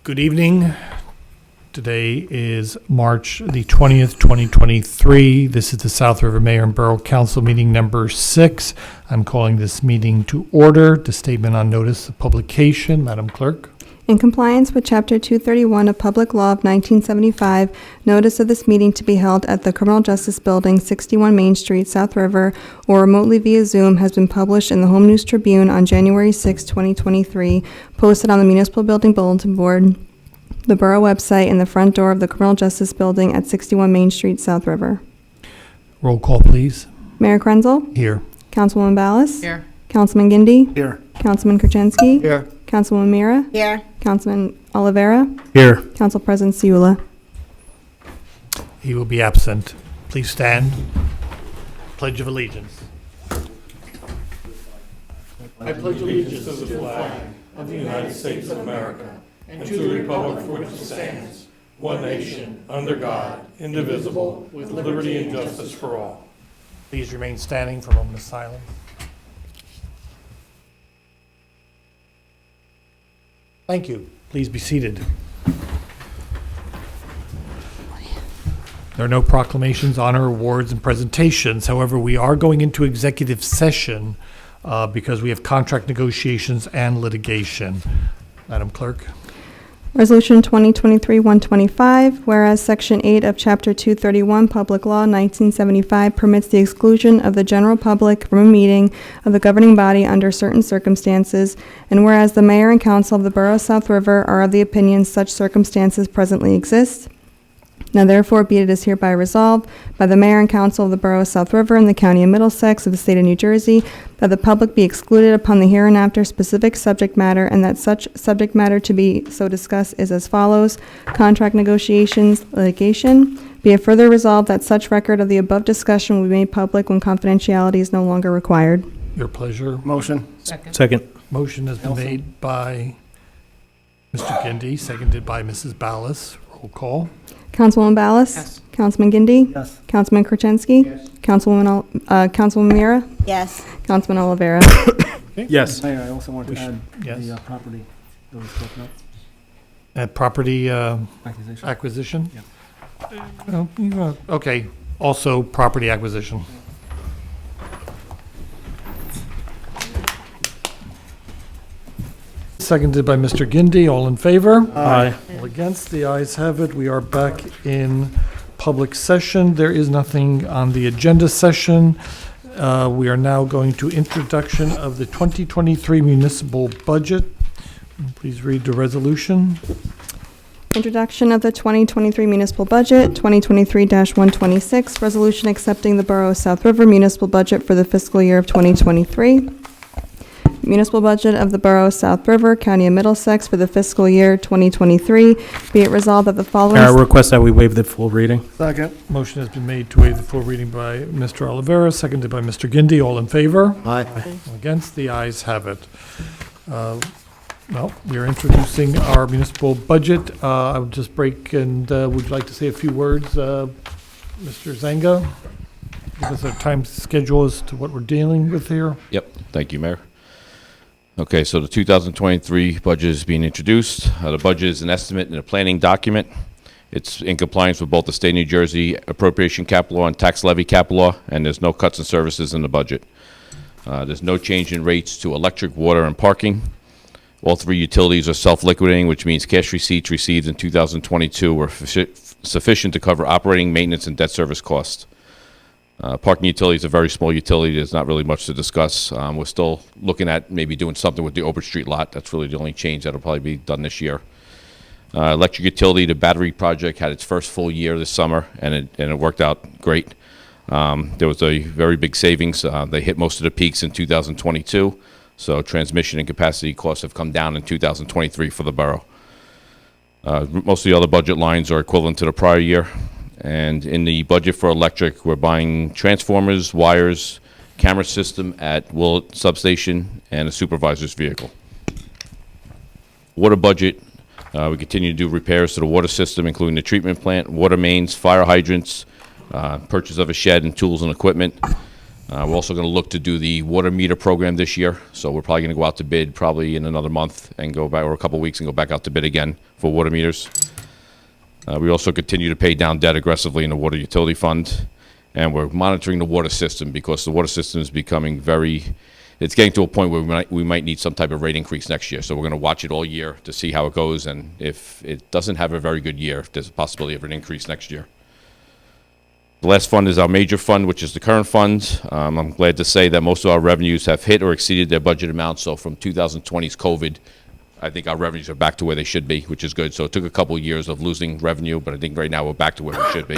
Good evening. Today is March the 20th, 2023. This is the South River Mayor and Borough Council meeting number 6. I'm calling this meeting to order. The statement on notice of publication, Madam Clerk. In compliance with Chapter 231 of Public Law of 1975, notice of this meeting to be held at the Criminal Justice Building, 61 Main Street, South River, or remotely via Zoom has been published in the Home News Tribune on January 6, 2023, posted on the Municipal Building Bulletin Board, the Borough website, and the front door of the Criminal Justice Building at 61 Main Street, South River. Roll call, please. Mayor Krenzel? Here. Councilwoman Ballas? Here. Councilman Gindi? Here. Councilman Kurczynski? Here. Councilwoman Mira? Here. Councilman Oliveira? Here. Council President Siula. He will be absent. Please stand. Pledge of Allegiance. I pledge allegiance to the flag of the United States of America and to the republic for which it stands, one nation, under God, indivisible, with liberty and justice for all. Please remain standing for a moment of silence. Thank you. Please be seated. There are no proclamations, honor awards, and presentations. However, we are going into executive session because we have contract negotiations and litigation. Madam Clerk. Resolution 2023-125, whereas Section 8 of Chapter 231 Public Law 1975 permits the exclusion of the general public from a meeting of the governing body under certain circumstances, and whereas the Mayor and Council of the Borough of South River are of the opinion such circumstances presently exist, now therefore be it is hereby resolved by the Mayor and Council of the Borough of South River and the County of Middlesex of the State of New Jersey that the public be excluded upon the hereinafter specific subject matter, and that such subject matter to be so discussed is as follows: contract negotiations, litigation. Be it further resolved that such record of the above discussion will be made public when confidentiality is no longer required. Your pleasure. Motion. Second. Motion has been made by Mr. Gindi, seconded by Mrs. Ballas. Roll call. Councilwoman Ballas? Yes. Councilman Gindi? Yes. Councilman Kurczynski? Yes. Councilwoman Mira? Yes. Councilman Oliveira? Yes. Mayor, I also want We to add yes. the property that was spoken of. Property Accusation. acquisition? Okay, also property acquisition. Seconded by Mr. Gindi. All in favor? Aye. All against? The ayes have it. We are back in public session. There is nothing on the agenda session. We are now going to introduction of the 2023 municipal budget. Please read the resolution. Introduction of the 2023 municipal budget, 2023-126, resolution accepting the Borough of South River municipal budget for the fiscal year of 2023. Municipal budget of the Borough of South River, County of Middlesex for the fiscal year 2023. Be it resolved that the following... I request that we waive the full reading. Second. Motion has been made to waive the full reading by Mr. Oliveira, seconded by Mr. Gindi. All in favor? Aye. All against? The ayes have it. Well, we are introducing our municipal budget. I would just break and would you like to say a few words, Mr. Zanga? Give us a time schedule as to what we're dealing with here. Yep, thank you, Mayor. Okay, so the 2023 budget is being introduced. The budget is an estimate in a planning document. It's in compliance with both the State of New Jersey appropriation cap law and tax levy cap law, and there's no cuts in services in the budget. There's no change in rates to electric, water, and parking. All three utilities are self-liquidating, which means cash receipts received in 2022 were sufficient to cover operating, maintenance, and debt service costs. Parking utility is a very small utility. There's not really much to discuss. We're still looking at maybe doing something with the Ober Street lot. That's really the only change that'll probably be done this year. Electric utility, the battery project had its first full year this summer, and it worked out great. There was a very big savings. They hit most of the peaks in 2022, so transmission and capacity costs have come down in 2023 for the borough. Most of the other budget lines are equivalent to the prior year. And in the budget for electric, we're buying transformers, wires, camera system at Willett Substation, and a supervisor's vehicle. Water budget, we continue to do repairs to the water system, including the treatment plant, water mains, fire hydrants, purchase of a shed and tools and equipment. We're also going to look to do the water meter program this year, so we're probably going to go out to bid probably in another month and go back, or a couple weeks, and go back out to bid again for water meters. We also continue to pay down debt aggressively in the water utility fund, and we're monitoring the water system because the water system is becoming it's getting to a point where we might need some type of rate increase next year. So we're going to watch it all year to see how it goes, and if it doesn't have a very good year, there's a possibility of an increase next year. The last fund is our major fund, which is the current fund. I'm glad to say that most of our revenues have hit or exceeded their budget amounts. So from 2020's COVID, I think our revenues are back to where they should be, which is good. So it took a couple of years of losing revenue, but I think right now we're back to where we should be.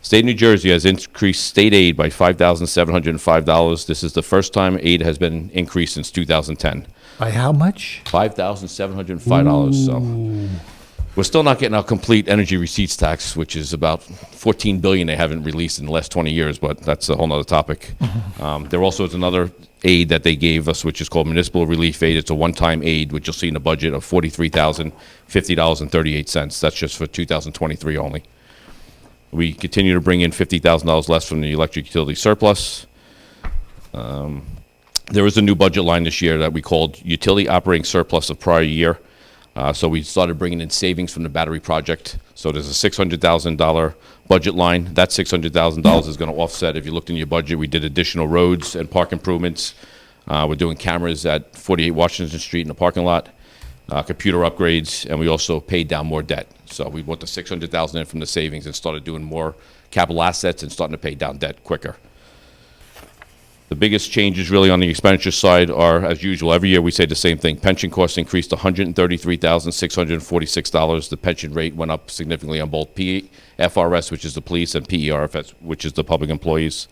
State of New Jersey has increased state aid by $5,705. This is the first time aid has been increased since 2010. By how much? $5,705. So we're still not getting our complete energy receipts tax, which is about $14 billion they haven't released in the last 20 years, but that's a whole nother topic. There also is another aid that they gave us, which is called municipal relief aid. It's a one-time aid, which you'll see in the budget of $43,050.38. That's just for 2023 only. We continue to bring in $50,000 less from the electric utility surplus. There is a new budget line this year that we called utility operating surplus of prior year. So we started bringing in savings from the battery project. So there's a $600,000 budget line. That $600,000 is going to offset. If you looked in your budget, we did additional roads and park improvements. We're doing cameras at 48 Washington Street in the parking lot, computer upgrades, and we also paid down more debt. So we brought the $600,000 in from the savings and started doing more capital assets and starting to pay down debt quicker. The biggest changes really on the expenditure side are, as usual, every year we say the same thing. Pension costs increased to $133,646. The pension rate went up significantly on both PFRS, which is the police, and PERFS, which is the public employees.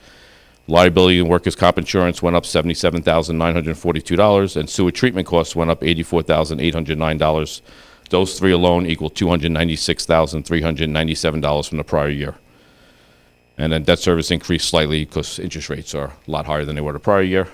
Liability and workers' comp insurance went up $77,942, and sewer treatment costs went up $84,809. Those three alone equal $296,397 from the prior year. And then debt service increased slightly because interest rates are a lot higher than they were the prior year.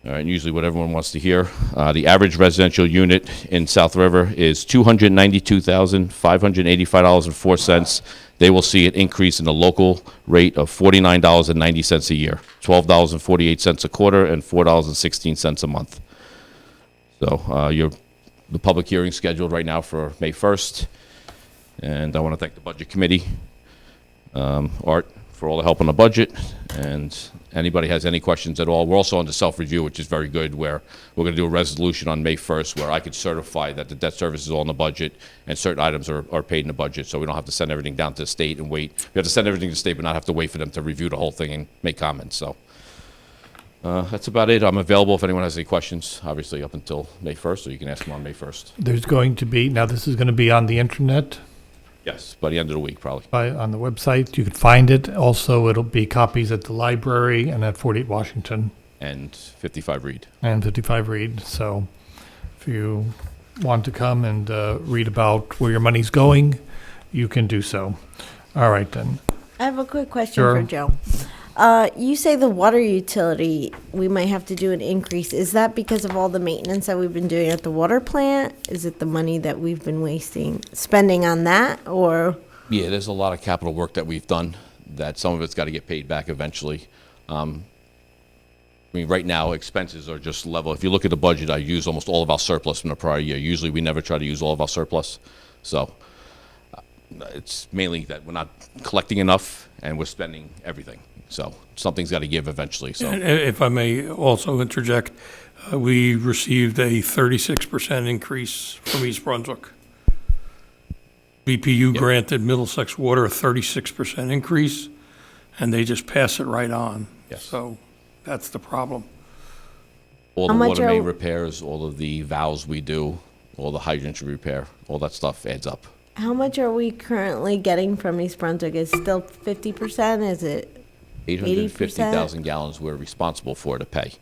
All right, and usually what everyone wants to hear, the average residential unit in South River is $292,585.04. They will see an increase in the local rate of $49.90 a year, $12.48 a quarter, and $4.16 a month. So the public hearing scheduled right now for May 1st. And I want to thank the Budget Committee, Art, for all the help on the budget, and anybody has any questions at all. We're also on the self-review, which is very good, where we're going to do a resolution on May 1st where I could certify that the debt service is all in the budget and certain items are paid in the budget, so we don't have to send everything down to the state and wait. We have to send everything to the state but not have to wait for them to review the whole thing and make comments. So that's about it. I'm available if anyone has any questions, obviously up until May 1st, so you can ask them on May 1st. There's going to be, now this is going to be on the internet, Yes, by the end of the week, probably. on the website. You can find it. Also, it'll be copies at the library and at 48 Washington And 55 Reed. and 55 Reed. So if you want to come and read about where your money's going, you can do so. All right, then. I have a quick question Sure. for Joe. You say the water utility, we might have to do an increase. Is that because of all the maintenance that we've been doing at the water plant? Is it the money that we've been spending on that, or? Yeah, there's a lot of capital work that we've done that some of it's got to get paid back eventually. I mean, right now, expenses are just level. If you look at the budget, I use almost all of our surplus from the prior year. Usually, we never try to use all of our surplus. So it's mainly that we're not collecting enough and we're spending everything. So something's got to give eventually. So And if I may also interject, we received a 36% increase from East Brunswick. BPU granted Middlesex Water a 36% increase, and they just pass it right on. Yes. So that's the problem. all the How much water main are- repairs, all of the valves we do, all the hydrant repair, all that stuff adds up. How much are we currently getting from East Brunswick? Is it still 50%? Is it? 850,000 gallons we're responsible for to pay.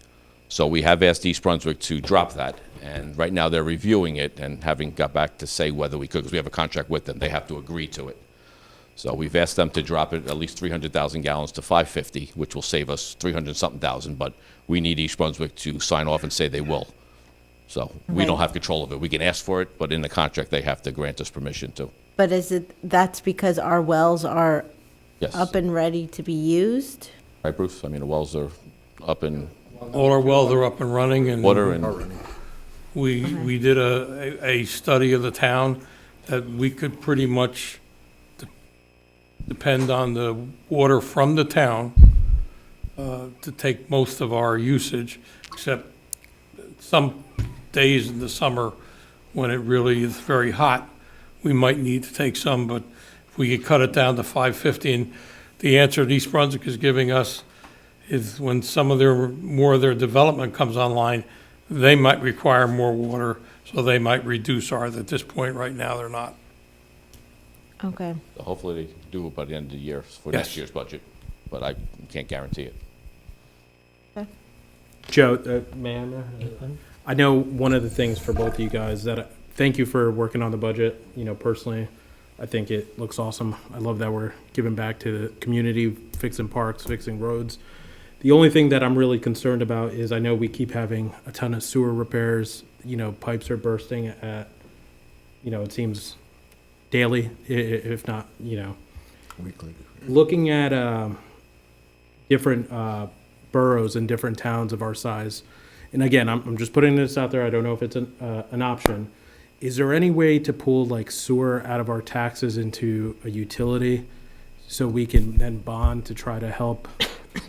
So we have asked East Brunswick to drop that, and right now they're reviewing it and haven't got back to say whether we could, because we have a contract with them. They have to agree to it. So we've asked them to drop it at least 300,000 gallons to 550, which will save us 300-something thousand, but we need East Brunswick to sign off and say they will. So we don't Right. have control of it. We can ask for it, but in the contract, they have to grant us permission to. But that's because our wells are Yes. up and ready to be used? Right, Bruce? I mean, the wells are up in All our wells are up and running, and water and, we did a study of the town that we could pretty much depend on the water from the town to take most of our usage, except some days in the summer when it really is very hot, we might need to take some, but if we could cut it down to 550, and the answer that East Brunswick is giving us is when some of more of their development comes online, they might require more water, so they might reduce ours. At this point, right now, they're not. Okay. hopefully they do it by the end of the year for Yes. next year's budget, but I can't guarantee it. Joe, ma'am, I know one of the things for both of you guys that, thank you for working on the budget. You know, personally, I think it looks awesome. I love that we're giving back to the community, fixing parks, fixing roads. The only thing that I'm really concerned about is I know we keep having a ton of sewer repairs. You know, pipes are bursting at, you know, it seems daily, if not, you know. Weekly. Looking at different boroughs and different towns of our size, and again, I'm just putting this out there, I don't know if it's an option. Is there any way to pull like sewer out of our taxes into a utility so we can then bond to try to help,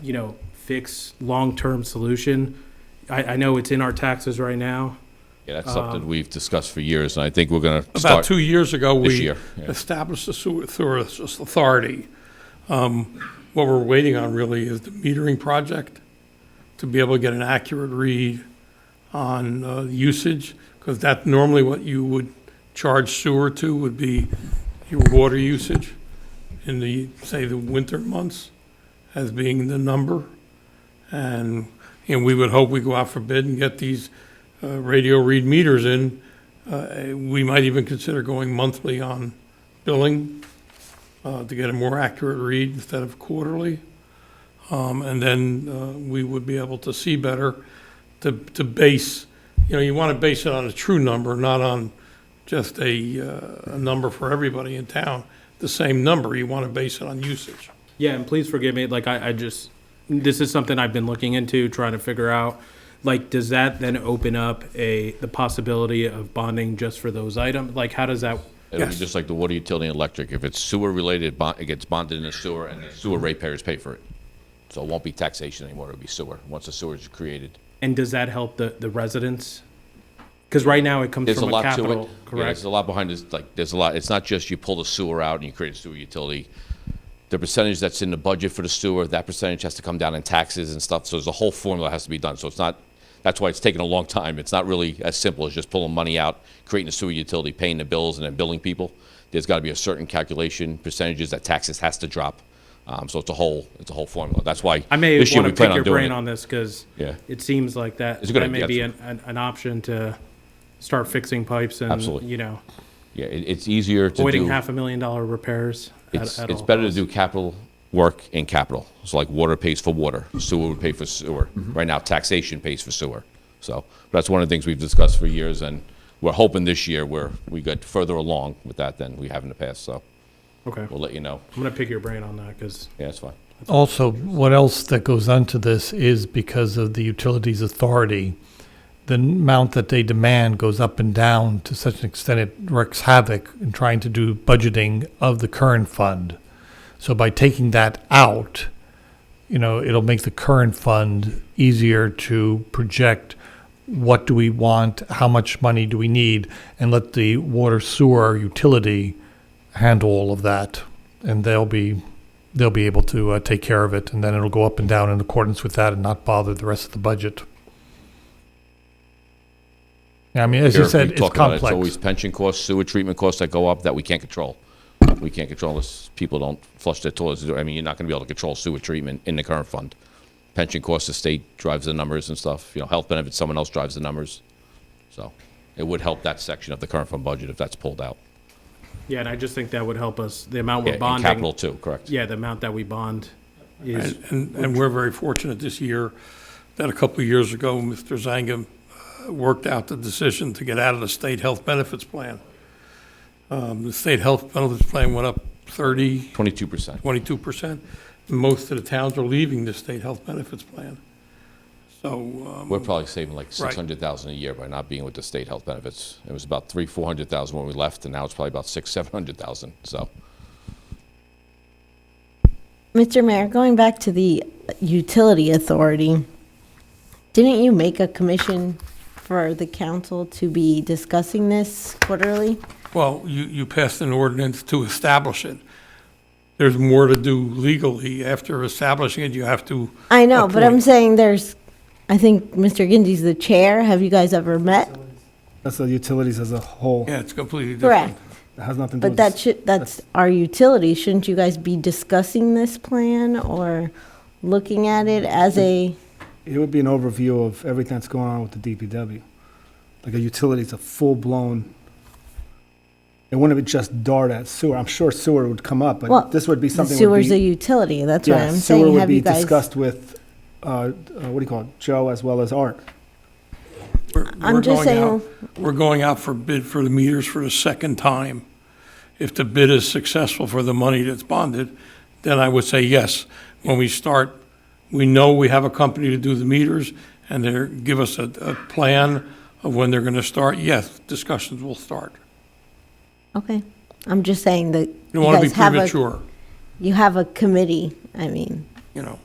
you know, fix long-term solution? I know it's in our taxes right now. Yeah, that's something we've discussed for years, and I think we're gonna About start 2 years ago, this we year. Yeah. established the sewer authority. What we're waiting on really is the metering project to be able to get an accurate read on usage, because that's normally what you would charge sewer to, would be your water usage in the, say, the winter months as being the number. And we would hope we go out for bid and get these radio read meters in. We might even consider going monthly on billing to get a more accurate read instead of quarterly. And then we would be able to see better to base, you know, you want to base it on a true number, not on just a number for everybody in town. The same number, you want to base it on usage. Yeah, and please forgive me, like I just, this is something I've been looking into, trying to figure out. Like, does that then open up the possibility of bonding just for those items? Like, how does that? It'll be Yes. just like the water utility and electric. If it's sewer related, it gets bonded in the sewer, and the sewer ratepayers pay for it. So it won't be taxation anymore, it'll be sewer, once the sewer is created. And does that help the residents? Because right now it comes There's a from a lot to it. capital, Yeah, correct? there's a lot behind this, like, there's a lot, it's not just you pull the sewer out and you create a sewer utility. The percentage that's in the budget for the sewer, that percentage has to come down in taxes and stuff, so there's a whole formula that has to be done. So it's not, that's why it's taken a long time. It's not really as simple as just pulling money out, creating a sewer utility, paying the bills, and then billing people. There's gotta be a certain calculation, percentages that taxes has to drop. So it's a whole formula. That's why I may this year want we to plan pick on your doing brain it. on this because Yeah. it seems like that, It's a good that may idea, be an option to start fixing pipes and, Absolutely. you know, Yeah, it's easier to avoiding do. $500,000 repairs It's at all better to costs. do capital work in capital. So like water pays for water, sewer would pay for sewer. Right now, taxation pays for sewer. So that's one of the things we've discussed for years, and we're hoping this year we got further along with that than we have in the past, so Okay, we'll let you know. I'm gonna pick your brain on that because Yeah, that's fine. Also, what else that goes onto this is because of the utilities authority, the amount that they demand goes up and down to such an extent it wreaks havoc in trying to do budgeting of the current fund. So by taking that out, you know, it'll make the current fund easier to project what do we want, how much money do we need, and let the water sewer utility handle all of that. And they'll be able to take care of it, and then it'll go up and down in accordance with that and not bother the rest of the budget. Yeah, I mean, as you Here, said, we it's talk about it. It's complex. always pension costs, sewer treatment costs that go up that we can't control. We can't control unless people don't flush their toilets. I mean, you're not gonna be able to control sewer treatment in the current fund. Pension costs, the state drives the numbers and stuff. You know, health benefits, someone else drives the numbers. So it would help that section of the current fund budget if that's pulled out. yeah, and I just think that would help us. The amount Yeah, we're and bonding, capital too, correct. yeah, the amount that we bond is And we're very fortunate this year that a couple of years ago, Mr. Zangam worked out the decision to get out of the state health benefits plan. The state health benefits plan went up 22%. 22%. most of the towns are leaving the state health benefits plan. So, We're probably saving like Right. 600,000 a year by not being with the state health benefits. It was about 400,000 when we left, and now it's probably about 700,000, so. Mr. Mayor, going back to the utility authority, didn't you make a commission for the council to be discussing this quarterly? well, you passed an ordinance to establish it. There's more to do legally. After establishing it, you have to, I know, but I'm Appoint. saying I think Mr. Gindy's the chair. Have you guys ever met? That's the utilities as a whole. yeah, it's completely different. Correct. It has nothing to do But with. that's our utility. Shouldn't you guys be discussing this plan or looking at it as a, It would be an overview of everything that's going on with the DPW. Like a utility is a full-blown, it wouldn't be just dart at sewer. I'm sure sewer would come up, well, but this would be the something would sewer's a be. utility. That's why Yeah, I'm sewer saying, would have be you guys? discussed with, what do you call it, Joe as well as Art. I'm We're just going out- saying, We're going out for bid for the meters for the second time. If the bid is successful for the money that's bonded, then I would say yes. When we start, we know we have a company to do the meters, and give us a plan of when they're gonna start, yes, discussions will start. okay. I'm just saying that You you don't wanna be guys have a, premature, you have a committee, I mean, you know.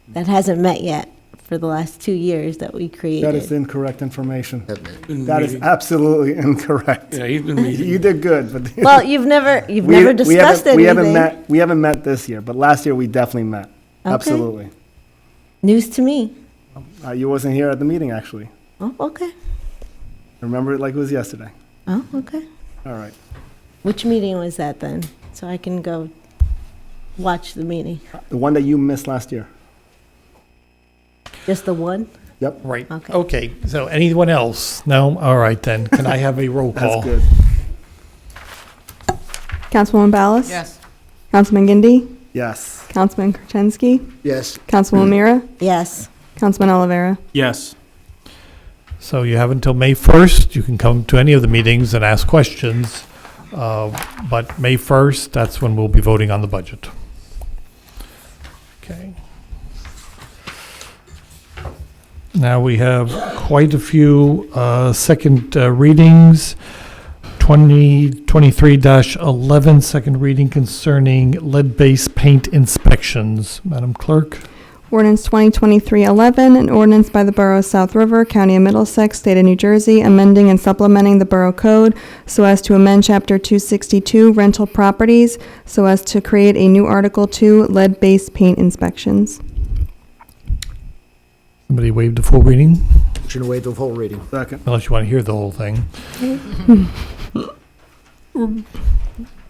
that hasn't met yet for the last 2 years that we That is created. incorrect information. Been That is meeting. absolutely incorrect. Yeah, he's been You meeting. did good, but. Well, you've never we discussed haven't- anything. We haven't met this year, but last year we definitely met. Okay. Absolutely. News to me. You wasn't here at the meeting, actually. Oh, okay. Remember it like it was yesterday. Oh, okay. All right. Which meeting was that then? So I can go watch the meeting. The one that you missed last year. Just the one? Yep, Right. Okay. Okay, so anyone else? No? All right then. Can I have a roll call? that's good. Councilwoman Ballas? Yes. Councilman Gindi? Yes. Councilman Gertenski? Yes. Councilwoman Mira? Yes. Councilman Olivera? Yes. So you have until May 1st. You can come to any of the meetings and ask questions. But May 1st, that's when we'll be voting on the budget. Okay. Now we have quite a few second readings. 2023-11, second reading concerning lead-based paint inspections. Madam Clerk? Ordinance 2023-11, an ordinance by the Borough of South River, County of Middlesex, State of New Jersey, amending and supplementing the Borough Code so as to amend Chapter 262, rental properties, so as to create a new Article 2, lead-based paint inspections. Somebody waive the full reading, Motion to waive the full reading. Second. unless you want to hear the whole thing.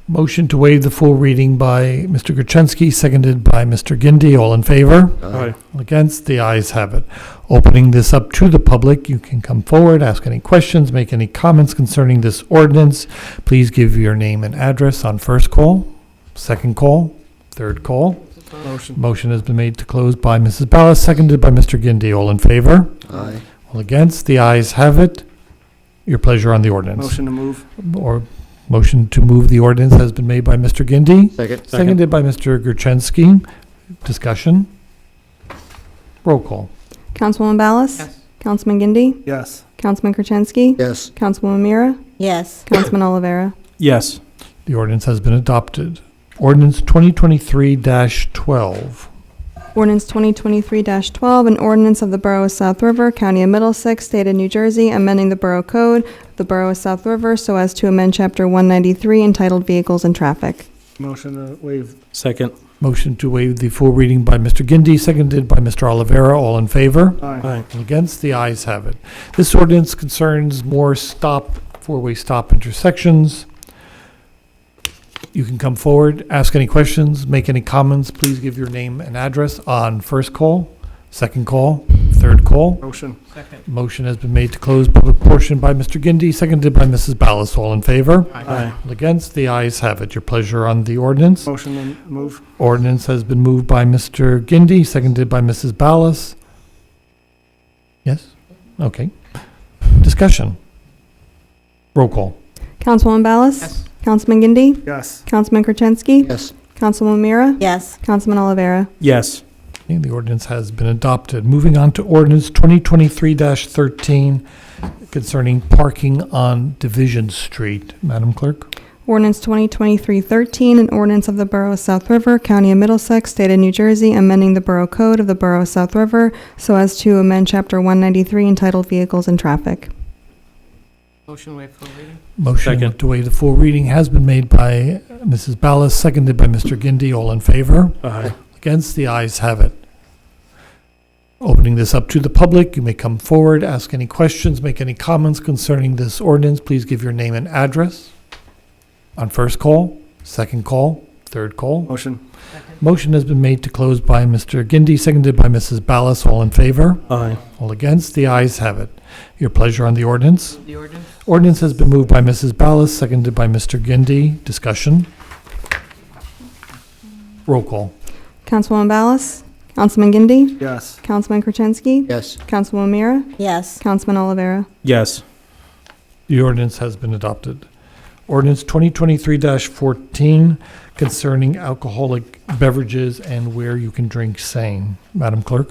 Motion to waive the full reading by Mr. Gertenski, seconded by Mr. Gindi. All in favor? Aye. Against? The ayes have it. Opening this up to the public, you can come forward, ask any questions, make any comments concerning this ordinance. Please give your name and address on first call, second call, third call. Motion. Motion has been made to close by Mrs. Ballas, seconded by Mr. Gindi. All in favor? Aye. All against? The ayes have it. Your pleasure on the ordinance. Motion to move. Or motion to move the ordinance has been made by Mr. Gindi, Second. seconded by Mr. Gertenski. Discussion? Roll call. Councilwoman Ballas? Yes. Councilman Gindi? Yes. Councilman Gertenski? Yes. Councilwoman Mira? Yes. Councilman Olivera? Yes. The ordinance has been adopted. Ordinance 2023-12. Ordinance 2023-12, an ordinance of the Borough of South River, County of Middlesex, State of New Jersey, amending the Borough Code of the Borough of South River so as to amend Chapter 193 entitled Vehicles and Traffic. Motion to waive. Second. Motion to waive the full reading by Mr. Gindi, seconded by Mr. Olivera. All in favor? Aye. All against? The ayes have it. This ordinance concerns more four-way stop intersections. You can come forward, ask any questions, make any comments. Please give your name and address on first call, second call, third call. Motion. Motion has been made to close public portion by Mr. Gindi, seconded by Mrs. Ballas. All in favor? Aye. All against? The ayes have it. Your pleasure on the ordinance. Motion to move. Ordinance has been moved by Mr. Gindi, seconded by Mrs. Ballas. Yes? Okay. Discussion. Roll call. Councilwoman Ballas? Yes. Councilman Gindi? Yes. Councilman Gertenski? Yes. Councilwoman Mira? Yes. Councilman Olivera? Yes. Okay, the ordinance has been adopted. Moving on to ordinance 2023-13 concerning parking on Division Street. Madam Clerk? Ordinance 2023-13, an ordinance of the Borough of South River, County of Middlesex, State of New Jersey, amending the Borough Code of the Borough of South River so as to amend Chapter 193 entitled Vehicles and Traffic. Motion waive full reading? Motion Second. to waive the full reading has been made by Mrs. Ballas, seconded by Mr. Gindi. All in favor? Aye. Against? The ayes have it. Opening this up to the public, you may come forward, ask any questions, make any comments concerning this ordinance. Please give your name and address on first call, second call, third call. Motion. Motion has been made to close by Mr. Gindi, seconded by Mrs. Ballas. All in favor? Aye. All against? The ayes have it. Your pleasure on the ordinance. The ordinance? Ordinance has been moved by Mrs. Ballas, seconded by Mr. Gindi. Discussion? Roll call. Councilwoman Ballas? Councilman Gindi? Yes. Councilman Krasinski? Yes. Councilwoman Mira? Yes. Councilman Olivera? Yes. The ordinance has been adopted. Ordinance 2023-14 concerning alcoholic beverages and where you can drink sane. Madam Clerk?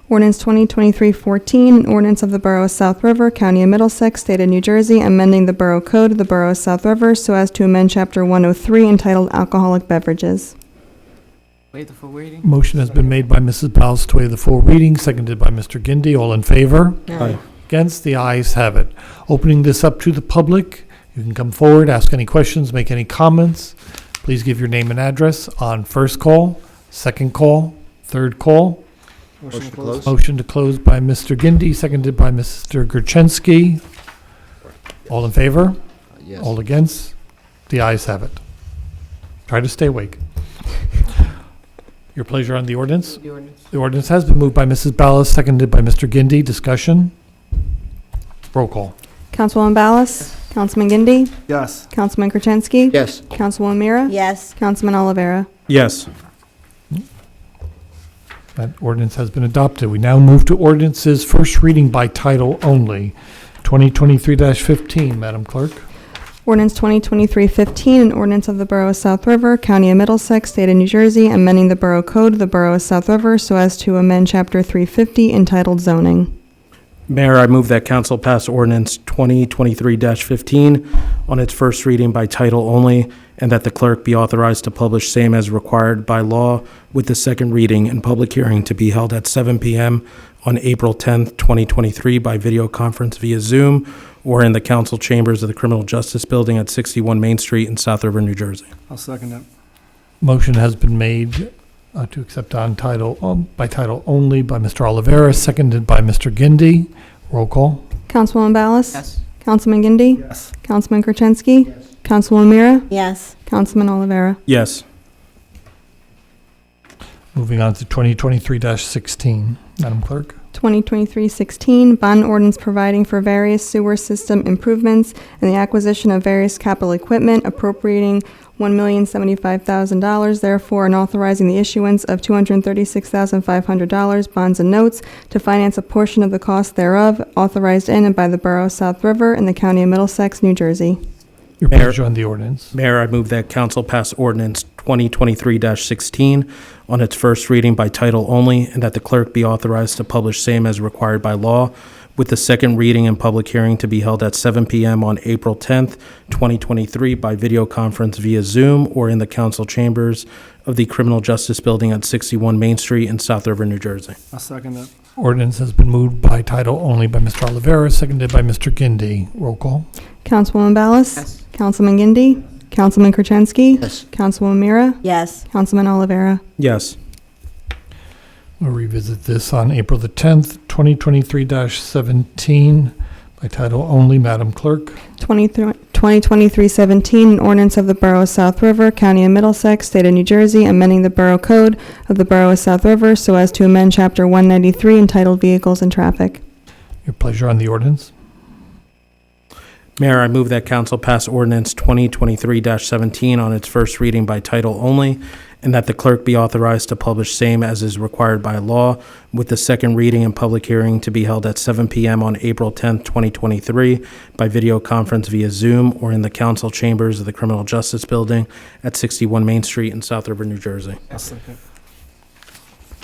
Ordinance 2023-14, an ordinance of the Borough of South River, County of Middlesex, State of New Jersey, amending the Borough Code of the Borough of South River so as to amend Chapter 103 entitled Alcoholic Beverages. Waive the full reading? Motion has been made by Mrs. Ballas to waive the full reading, seconded by Mr. Gindi. All in favor? Aye. Against? The ayes have it. Opening this up to the public, you can come forward, ask any questions, make any comments. Please give your name and address on first call, second call, third call. Motion to close. Motion to close by Mr. Gindi, seconded by Mr. Gerchensky. All in favor? Yes. All against? The ayes have it. Try to stay awake. Your pleasure on the ordinance? The ordinance? The ordinance has been moved by Mrs. Ballas, seconded by Mr. Gindi. Discussion? Roll call. Councilwoman Ballas? Councilman Gindi? Yes. Councilman Krasinski? Yes. Councilwoman Mira? Yes. Councilman Olivera? Yes. That ordinance has been adopted. We now move to ordinances, first reading by title only. 2023-15, Madam Clerk. Ordinance 2023-15, an ordinance of the Borough of South River, County of Middlesex, State of New Jersey, amending the Borough Code of the Borough of South River so as to amend Chapter 350 entitled Zoning. Mayor, I move that council pass ordinance 2023-15 on its first reading by title only, and that the clerk be authorized to publish same as required by law, with the second reading and public hearing to be held at 7 p.m. on April 10th, 2023 by video conference via Zoom or in the council chambers of the Criminal Justice Building at 61 Main Street in South River, New Jersey. I'll second that. Motion has been made to accept on title, by title only by Mr. Olivera, seconded by Mr. Gindi. Roll call. Councilwoman Ballas? Yes. Councilman Gindi? Yes. Councilman Krasinski? Councilwoman Mira? Yes. Councilman Olivera? Yes. Moving on to 2023-16, Madam Clerk. 2023-16, bond ordinance providing for various sewer system improvements and the acquisition of various capital equipment, appropriating $1,075,000, therefore, and authorizing the issuance of $236,500 bonds and notes to finance a portion of the cost thereof, authorized in and by the Borough of South River in the County of Middlesex, New Jersey. Your Mayor. pleasure on the ordinance. Mayor, I move that council pass ordinance 2023-16 on its first reading by title only, and that the clerk be authorized to publish same as required by law, with the second reading and public hearing to be held at 7 p.m. on April 10th, 2023 by video conference via Zoom or in the council chambers of the Criminal Justice Building at 61 Main Street in South River, New Jersey. I'll second that. Ordinance has been moved by title only by Mr. Olivera, seconded by Mr. Gindi. Roll call. Councilwoman Ballas? Yes. Councilman Gindi? Councilman Krasinski? Yes. Councilwoman Mira? Yes. Councilman Olivera? Yes. We'll revisit this on April the 10th, 2023-17 by title only. Madam Clerk. 2023-17, an ordinance of the Borough of South River, County of Middlesex, State of New Jersey, amending the Borough Code of the Borough of South River so as to amend Chapter 193 entitled Vehicles and Traffic. Your pleasure on the ordinance. Mayor, I move that council pass ordinance 2023-17 on its first reading by title only, and that the clerk be authorized to publish same as is required by law, with the second reading and public hearing to be held at 7 p.m. on April 10th, 2023, by video conference via Zoom or in the council chambers of the Criminal Justice Building at 61 Main Street in South River, New Jersey.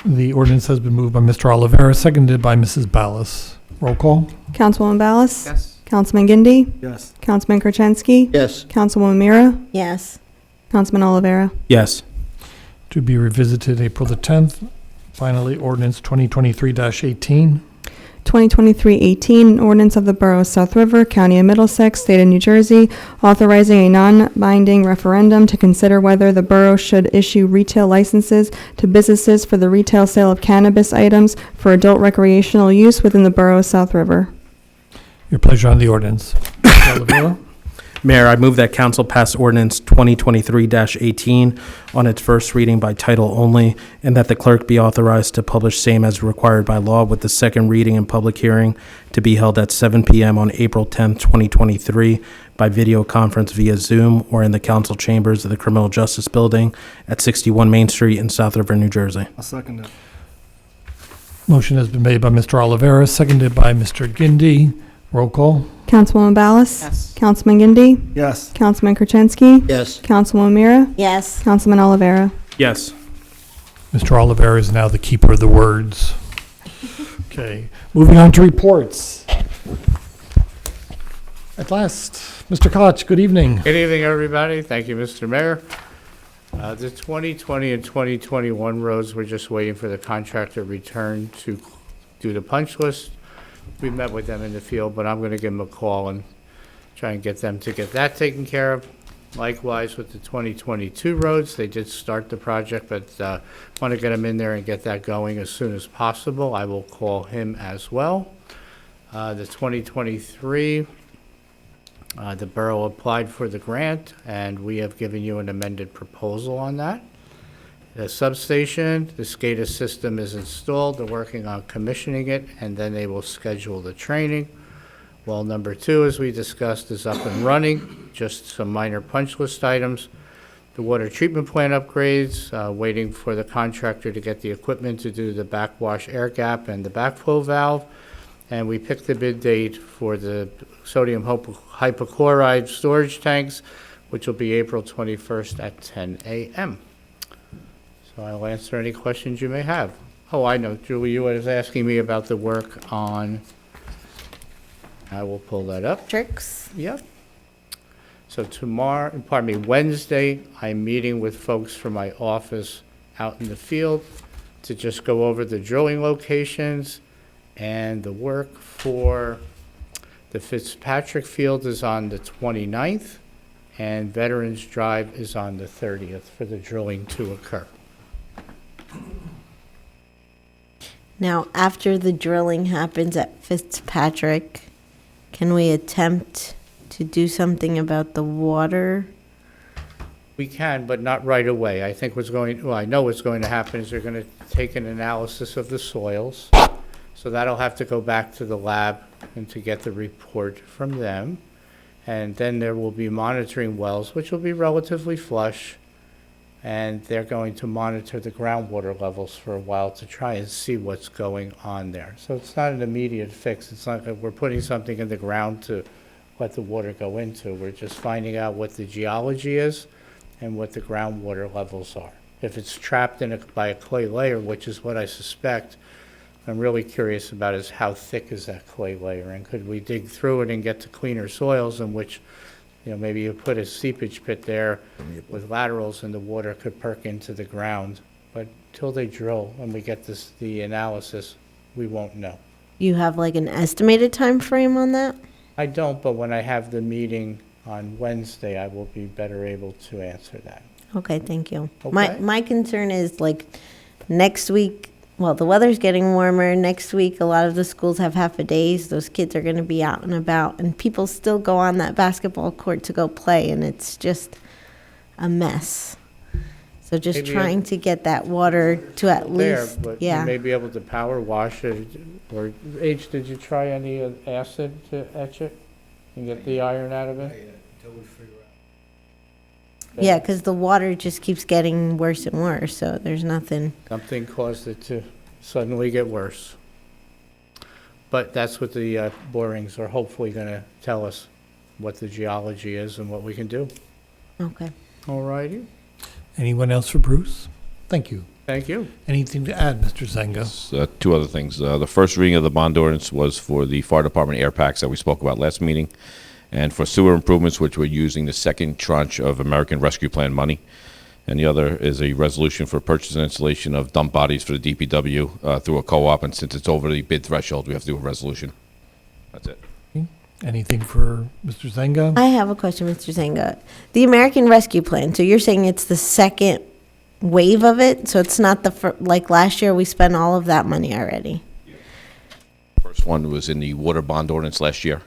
The ordinance has been moved by Mr. Olivera, seconded by Mrs. Ballas. Roll call. Councilwoman Ballas? Yes. Councilman Gindi? Yes. Councilman Gertenski? Yes. Councilwoman Mira? Yes. Councilman Olivera? Yes. To be revisited April the 10th. Finally, ordinance 2023-18. 2023-18, an ordinance of the Borough of South River, County of Middlesex, State of New Jersey, authorizing a non-binding referendum to consider whether the borough should issue retail licenses to businesses for the retail sale of cannabis items for adult recreational use within the Borough of South River. Your pleasure on the ordinance. Mr. Olivera. Mayor, I move that council pass ordinance 2023-18 on its first reading by title only, and that the clerk be authorized to publish same as required by law, with the second reading and public hearing to be held at 7 p.m. on April 10th, 2023, by video conference via Zoom or in the council chambers of the Criminal Justice Building at 61 Main Street in South River, New Jersey. I'll second that. Motion has been made by Mr. Olivera, seconded by Mr. Gindi. Roll call. Councilwoman Ballas? Yes. Councilman Gindi? Yes. Councilman Gertenski? Yes. Councilwoman Mira? Yes. Councilman Olivera? Yes. Mr. Olivera is now the keeper of the words. Okay, moving on to reports. At last, Mr. Koch, good evening. Good evening, everybody. Thank you, Mr. Mayor. The 2020 and 2021 roads, we're just waiting for the contractor return to do the punch list. We met with them in the field, but I'm going to give them a call and try and get them to get that taken care of. Likewise, with the 2022 roads, they did start the project, but want to get them in there and get that going as soon as possible. I will call him as well. The 2023, the borough applied for the grant, and we have given you an amended proposal on that. The substation, the SCADA system is installed. They're working on commissioning it, and then they will schedule the training. Well, number 2, as we discussed, is up and running. Just some minor punch list items. The water treatment plant upgrades, waiting for the contractor to get the equipment to do the backwash air gap and the backflow valve. And we picked the bid date for the sodium hypochlorite storage tanks, which will be April 21st at 10 a.m. So I'll answer any questions you may have. Oh, I know, Julie, you was asking me about the work on, I will pull that up. Tricks. Yep. So Wednesday, I'm meeting with folks from my office out in the field to just go over the drilling locations, and the work for the Fitzpatrick Field is on the 29th, and Veterans Drive is on the 30th for the drilling to occur. Now, after the drilling happens at Fitzpatrick, can we attempt to do something about the water? We can, but not right away. I think I know what's going to happen is they're going to take an analysis of the soils. So that'll have to go back to the lab and to get the report from them. And then there will be monitoring wells, which will be relatively flush. And they're going to monitor the groundwater levels for a while to try and see what's going on there. So it's not an immediate fix. It's not that we're putting something in the ground to let the water go into. We're just finding out what the geology is and what the groundwater levels are. If it's trapped by a clay layer, which is what I suspect, I'm really curious about is how thick is that clay layer, and could we dig through it and get to cleaner soils in which, maybe you put a seepage pit there with laterals and the water could perk into the ground. But till they drill and we get the analysis, we won't know. You have like an estimated time frame on that? I don't, but when I have the meeting on Wednesday, I will be better able to answer that. Okay, thank you. Okay. My concern is like next week, well, the weather's getting warmer. Next week, a lot of the schools have half-a-days. Those kids are going to be out and about, and people still go on that basketball court to go play, and it's just a mess. So just Maybe trying to get that water to at There, least, but yeah. you may be able to power wash it, or, did you try any acid to etch it? and get the iron out of it. Yeah, because the water just keeps getting worse and worse, so there's nothing. Something caused it to suddenly get worse. But that's what the borings are hopefully going to tell us, what the geology is and what we can do. Okay. All righty. Anyone else for Bruce? Thank you. Thank you. Anything to add, Mr. Zenga? Two other things. The first reading of the bond ordinance was for the fire department air packs that we spoke about last meeting, and for sewer improvements, which we're using the second tranche of American Rescue Plan money. And the other is a resolution for purchase and installation of dump bodies for the DPW through a co-op, and since it's over the bid threshold, we have to do a resolution. That's it. Anything for Mr. Zenga? I have a question, Mr. Zanga. The American Rescue Plan, so you're saying it's the second wave of it? So it's not like last year we spent all of that money already? First one was in the water bond ordinance last year.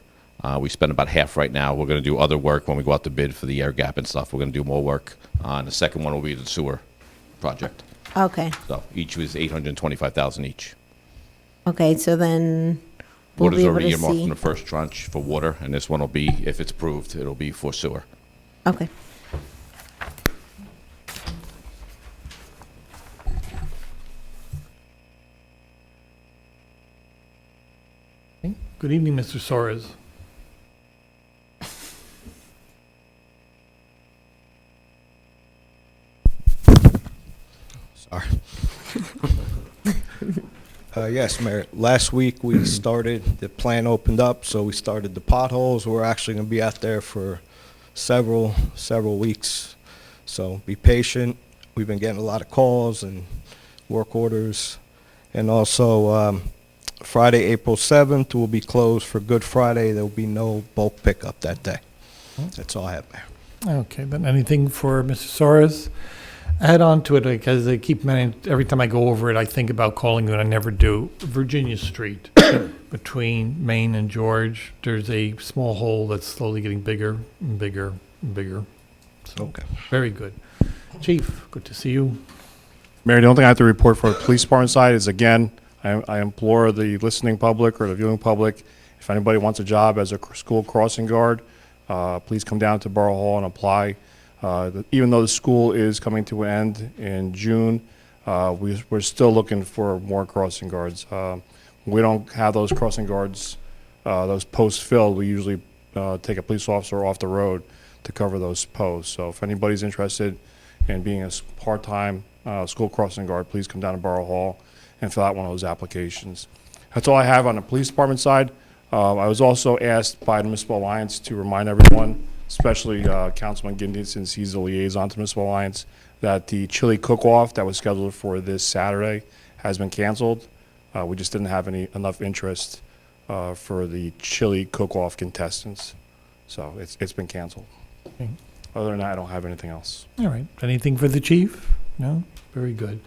We spent about half right now. We're going to do other work when we go out to bid for the air gap and stuff. We're going to do more work. And the second one will be the sewer project. Okay. So each was $825,000 each. Okay, so then we'll Water's be able already to earmarked see. from the first tranche for water, and this one will be, if it's approved, it'll be for sewer. Okay. Good evening, Mr. Soares. Sorry. Yes, Mayor. Last week we started, the plan opened up, so we started the potholes. We're actually going to be out there for several weeks. So be patient. We've been getting a lot of calls and work orders. And also, Friday, April 7th, will be closed for Good Friday. There will be no bulk pickup that day. That's all I have, Mayor. Okay, then anything for Mr. Soares? Add on to it, because I keep every time I go over it, I think about calling you, and I never do. Virginia Street, between Main and George, there's a small hole that's slowly getting bigger and bigger and bigger. So, Okay. very good. Chief, good to see you. Mayor, the only thing I have to report for the police department side is, again, I implore the listening public or the viewing public, if anybody wants a job as a school crossing guard, please come down to Borough Hall and apply. Even though the school is coming to an end in June, we're still looking for more crossing guards. We don't have those crossing guards, those posts filled. We usually take a police officer off the road to cover those posts. So if anybody's interested in being a part-time school crossing guard, please come down to Borough Hall and fill out one of those applications. That's all I have on the police department side. I was also asked by the Municipal Alliance to remind everyone, especially Councilman Gindy, since he's the liaison to Municipal Alliance, that the chili cook-off that was scheduled for this Saturday has been canceled. We just didn't have enough interest for the chili cook-off contestants, so it's been canceled. Okay. Other than that, I don't have anything else. All right, anything for the chief? No? Very good.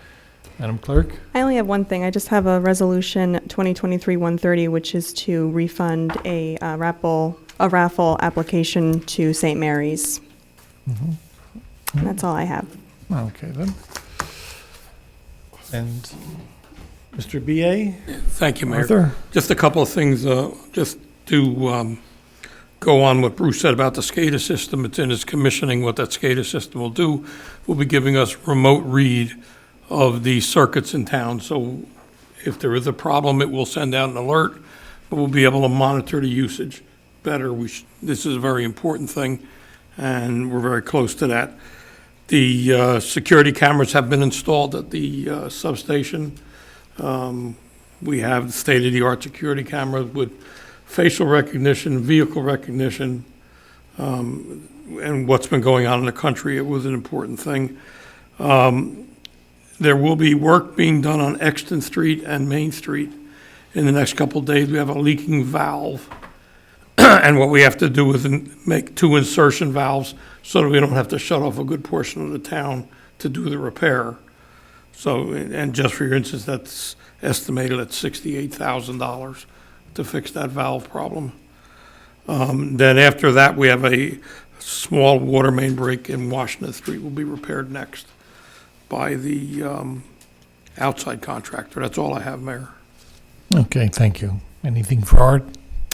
Madam Clerk? I only have one thing. I just have a resolution 2023-130, which is to refund a raffle application to St. Mary's. And that's all I have. Okay, then. And Mr. B.A.? Thank you, Mayor. Arthur? Just a couple of things, just to go on what Bruce said about the SCADA system. It's in its commissioning. What that SCADA system will do will be giving us remote read of the circuits in town. So if there is a problem, it will send out an alert, but we'll be able to monitor the usage better. This is a very important thing, and we're very close to that. The security cameras have been installed at the substation. We have state-of-the-art security cameras with facial recognition, vehicle recognition, and what's been going on in the country. It was an important thing. There will be work being done on Exton Street and Main Street in the next couple of days. We have a leaking valve, and what we have to do is make 2 insertion valves so that we don't have to shut off a good portion of the town to do the repair. So, and just for your instance, that's estimated at $68,000 to fix that valve problem. Then after that, we have a small water main break in Washington Street will be repaired next by the outside contractor. That's all I have, Mayor. Okay, thank you. Anything for Art?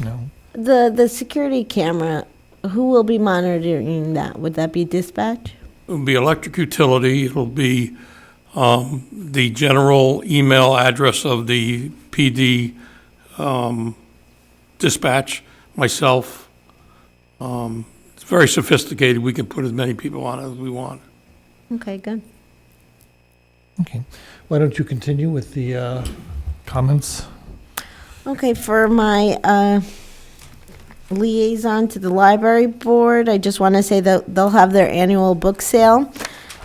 No. The security camera, who will be monitoring that? Would that be dispatch? It'll be electric utility, it'll be the general email address of the PD dispatch, myself. It's very sophisticated, we can put as many people on it as we want. Okay, good. Okay. Why don't you continue with the comments? Okay, for my liaison to the library board, I just want to say that they'll have their annual book sale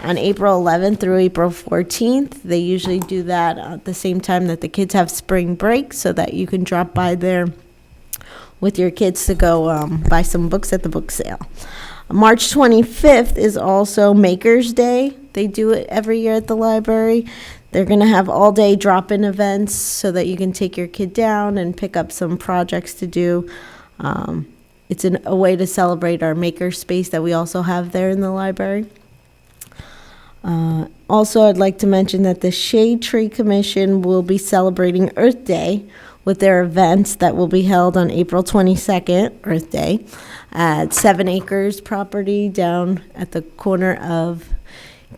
on April 11th through April 14th. They usually do that at the same time that the kids have spring break, so that you can drop by there with your kids to go buy some books at the book sale. March 25th is also Maker's Day. They do it every year at the library. They're going to have all-day drop-in events so that you can take your kid down and pick up some projects to do. It's a way to celebrate our maker space that we also have there in the library. Also, I'd like to mention that the Shade Tree Commission will be celebrating Earth Day with their events that will be held on April 22nd, Earth Day, at 7 Acres property down at the corner of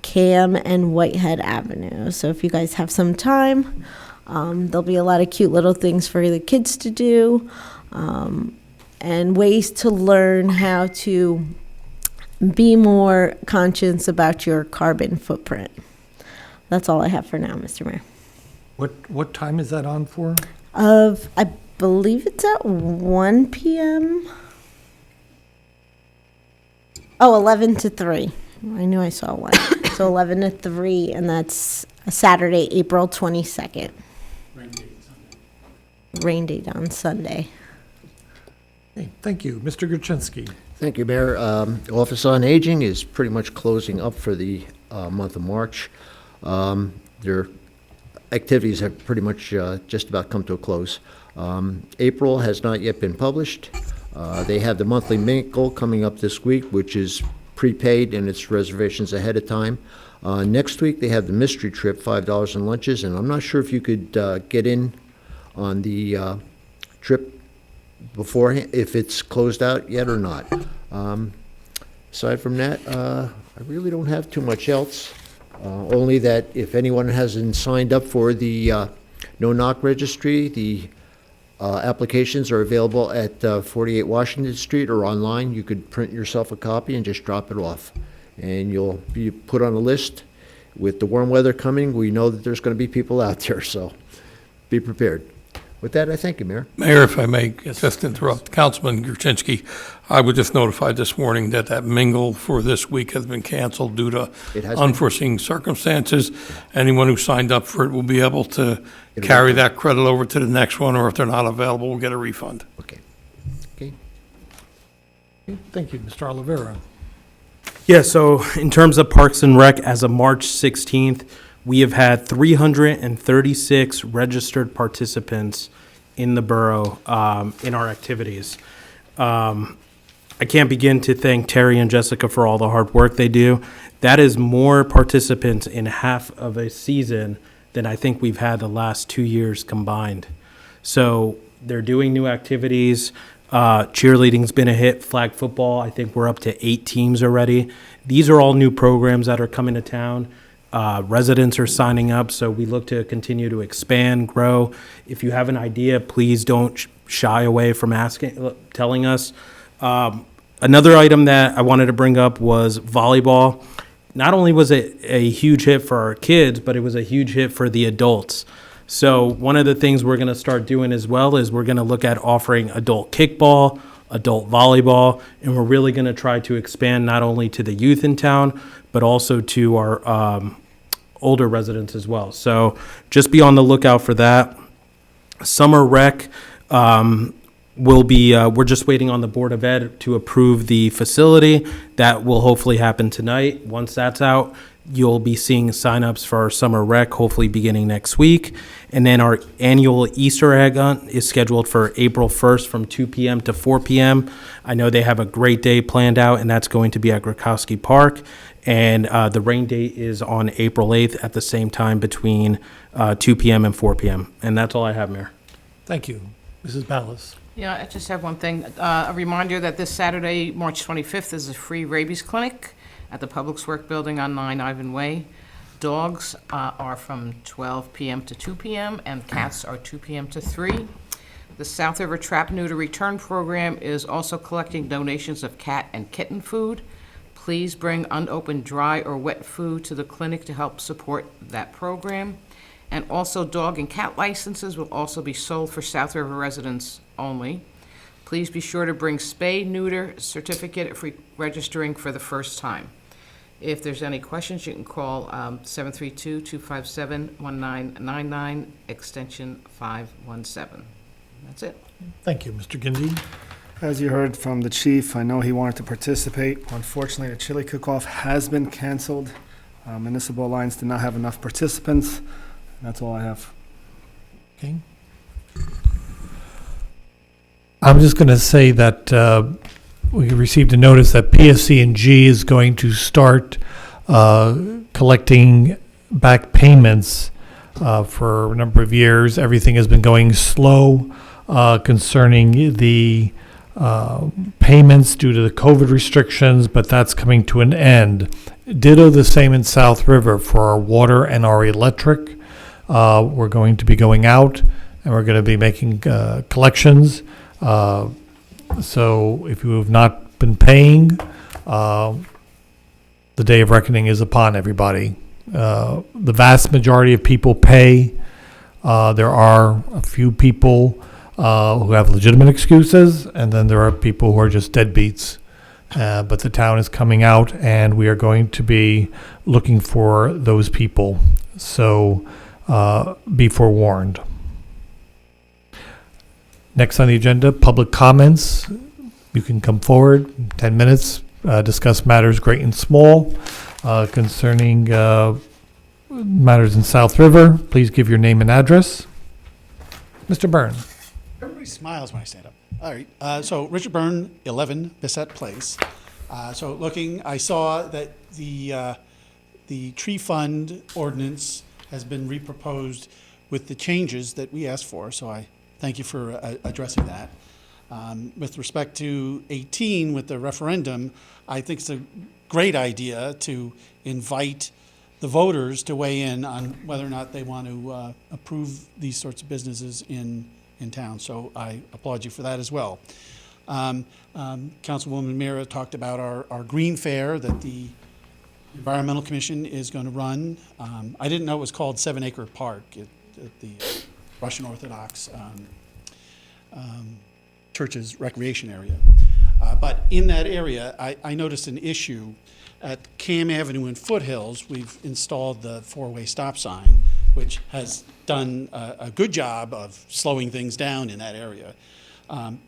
Cam and Whitehead Avenue. So if you guys have some time, there'll be a lot of cute little things for the kids to do, and ways to learn how to be more conscious about your carbon footprint. That's all I have for now, Mr. Mayor. What time is that on for? I believe it's at 1 p.m. Oh, 11 to 3. I knew I saw one. So 11 to 3, and that's a Saturday, April 22nd. Rain date on Sunday. Okay, thank you. Mr. Gurchinsky. Thank you, Mayor. Office on Aging is pretty much closing up for the month of March. Their activities have pretty much just about come to a close. April has not yet been published. They have the monthly mingle coming up this week, which is prepaid and it's reservations ahead of time. Next week, they have the mystery trip, $5 in lunches, and I'm not sure if you could get in on the trip beforehand, if it's closed out yet or not. Aside from that, I really don't have too much else. Only that if anyone hasn't signed up for the no-knock registry, the applications are available at 48 Washington Street or online. You could print yourself a copy and just drop it off. And you'll be put on a list. With the warm weather coming, we know that there's going to be people out there, so be prepared. With that, I thank you, Mayor. Mayor, if I may just interrupt, Councilman Gurchinsky, I was just notified this morning that that mingle for this week has been canceled due to unforeseen circumstances. Anyone who signed up for it will be able to carry that credit over to the next one, or if they're not available, we'll get a refund. Okay. Okay, thank you. Mr. Oliveira. Yeah, so in terms of Parks and Rec, as of March 16th, we have had 336 registered participants in the borough in our activities. I can't begin to thank Terry and Jessica for all the hard work they do. That is more participants in half of a season than I think we've had the last 2 years combined. So they're doing new activities. Cheerleading's been a hit. Flag football, I think we're up to 8 teams already. These are all new programs that are coming to town. Residents are signing up, so we look to continue to expand, grow. If you have an idea, please don't shy away from telling us. Another item that I wanted to bring up was volleyball. Not only was it a huge hit for our kids, but it was a huge hit for the adults. So one of the things we're going to start doing as well is we're going to look at offering adult kickball, adult volleyball, and we're really going to try to expand not only to the youth in town, but also to our older residents as well. So just be on the lookout for that. Summer Rec will be, we're just waiting on the Board of Ed to approve the facility. That will hopefully happen tonight. Once that's out, you'll be seeing signups for our Summer Rec, hopefully beginning next week. And then our annual Easter egg hunt is scheduled for April 1st from 2 p.m. to 4 p.m. I know they have a great day planned out, and that's going to be at Grokowski Park. And the rain date is on April 8th at the same time between 2 p.m. and 4 p.m. And that's all I have, Mayor. Thank you. Mrs. Ballas. Yeah, I just have one thing. A reminder that this Saturday, March 25th, is a free rabies clinic at the Public Works Building on 9 Ivan Way. Dogs are from 12 p.m. to 2 p.m., and cats are 2 p.m. to 3. The South River Trap Neuter Return Program is also collecting donations of cat and kitten food. Please bring unopened dry or wet food to the clinic to help support that program. And also, dog and cat licenses will also be sold for South River residents only. Please be sure to bring spay neuter certificate if registering for the first time. If there's any questions, you can call 732-257-1999, extension 517. That's it. Thank you, Mr. Gindi. As you heard from the chief, I know he wanted to participate. Unfortunately, the chili cook-off has been canceled. Municipal Alliance did not have enough participants. That's all I have. Okay. I'm just going to say that we received a notice that PSC&G is going to start collecting back payments for a number of years. Everything has been going slow concerning the payments due to the COVID restrictions, but that's coming to an end. Ditto the same in South River for our water and our electric. We're going to be going out and we're going to be making collections. So if you have not been paying, the day of reckoning is upon everybody. The vast majority of people pay. There are a few people who have legitimate excuses, and then there are people who are just deadbeats. But the town is coming out, and we are going to be looking for those people. So be forewarned. Next on the agenda, public comments. You can come forward, 10 minutes, discuss matters great and small concerning matters in South River. Please give your name and address. Mr. Byrne. Everybody smiles when I stand up. All right, so Richard Byrne, 11 Bissett Place. I saw that the tree fund ordinance has been reproposed with the changes that we asked for, so I thank you for addressing that. With respect to 18 with the referendum, I think it's a great idea to invite the voters to weigh in on whether or not they want to approve these sorts of businesses in town. So I applaud you for that as well. Councilwoman Mira talked about our green fair that the Environmental Commission is going to run. I didn't know it was called 7 Acre Park at the Russian Orthodox Church's recreation area. But in that area, I noticed an issue. At Cam Avenue and Foothills, we've installed the four-way stop sign, which has done a good job of slowing things down in that area.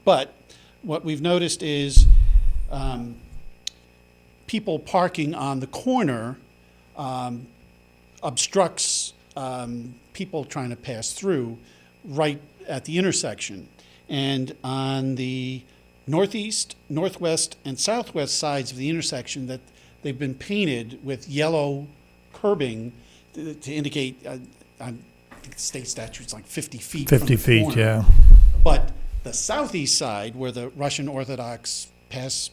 But what we've noticed is people parking on the corner obstructs people trying to pass through right at the intersection. And on the northeast, northwest, and southwest sides of the intersection, that they've been painted with yellow curbing to indicate, I think the state statute's like 50 feet. 50 from the feet, corner. yeah. But the southeast side, where the Russian Orthodox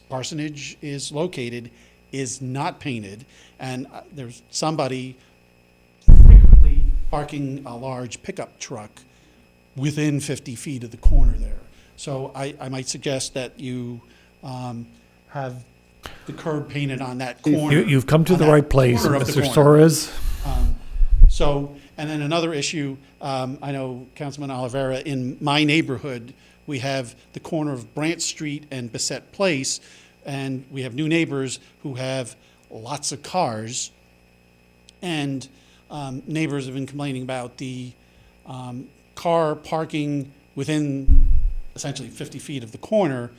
parsonage is located, is not painted, and there's somebody frequently parking a large pickup truck within 50 feet of the corner there. So I might suggest that you have the curb painted on that corner. You've come to on the that right place, corner of the Mr. corner. Suarez. And then another issue, I know Councilman Oliveira, in my neighborhood, we have the corner of Brant Street and Bissett Place, and we have new neighbors who have lots of cars, and neighbors have been complaining about the car parking within essentially 50 feet of the corner,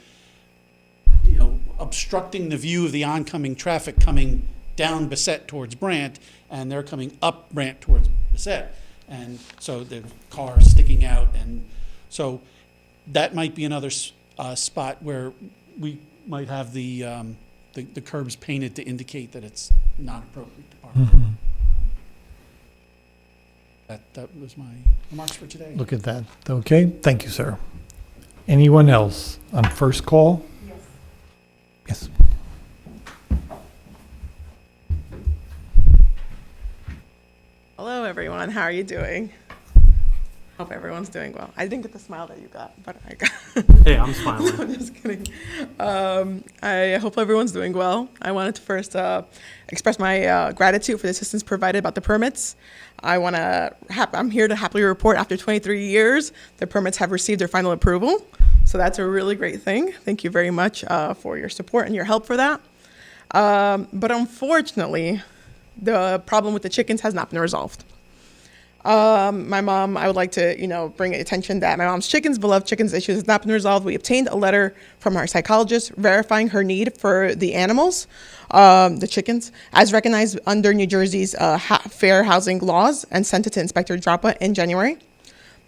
obstructing the view of the oncoming traffic coming down Bissett towards Brant, and they're coming up Brant towards Bissett. And so the cars sticking out, and so that might be another spot where we might have the curbs painted to indicate that it's not appropriate to park. Mm-hmm. That was my remarks for today. Look at that. Okay, thank you, sir. Anyone else on first call? Yes. Hello, everyone. How are you doing? Hope everyone's doing well. I didn't get the smile that you got, but I got. Hey, I'm smiling. I'm just kidding. I hope everyone's doing well. I wanted to first express my gratitude for the assistance provided about the permits. I'm here to happily report after 23 years, the permits have received their final approval. So that's a really great thing. Thank you very much for your support and your help for that. But unfortunately, the problem with the chickens has not been resolved. My mom, I would like to, bring attention that my mom's beloved chickens issue has not been resolved. We obtained a letter from our psychologist verifying her need for the animals, the chickens, as recognized under New Jersey's fair housing laws, and sent it to Inspector Joppa in January.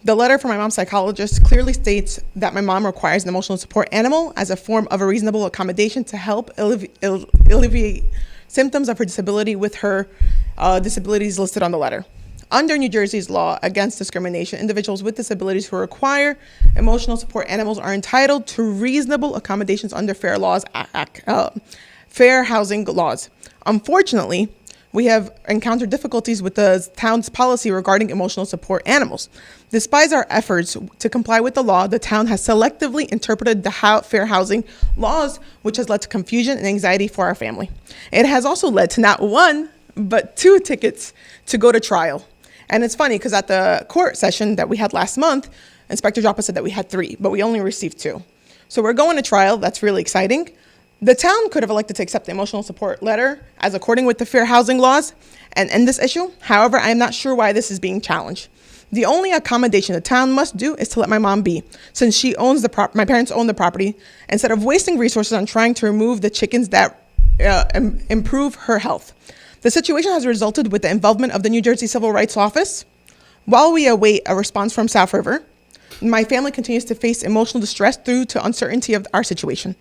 The letter from my mom's psychologist clearly states that my mom requires an emotional support animal as a form of a reasonable accommodation to help alleviate symptoms of her disability with her disabilities listed on the letter. Under New Jersey's law against discrimination, individuals with disabilities who require emotional support animals are entitled to reasonable accommodations under fair housing laws. Unfortunately, we have encountered difficulties with the town's policy regarding emotional support animals. Despite our efforts to comply with the law, the town has selectively interpreted the fair housing laws, which has led to confusion and anxiety for our family. It has also led to not one, but 2 tickets to go to trial. And it's funny because at the court session that we had last month, Inspector Joppa said that we had 3, but we only received 2. So we're going to trial. That's really exciting. The town could have elected to accept the emotional support letter as according with the fair housing laws and end this issue. However, I am not sure why this is being challenged. The only accommodation the town must do is to let my mom be, since she owns my parents own the property, instead of wasting resources on trying to remove the chickens that improve her health. The situation has resulted with the involvement of the New Jersey Civil Rights Office. While we await a response from South River, my family continues to face emotional distress due to uncertainty of our situation.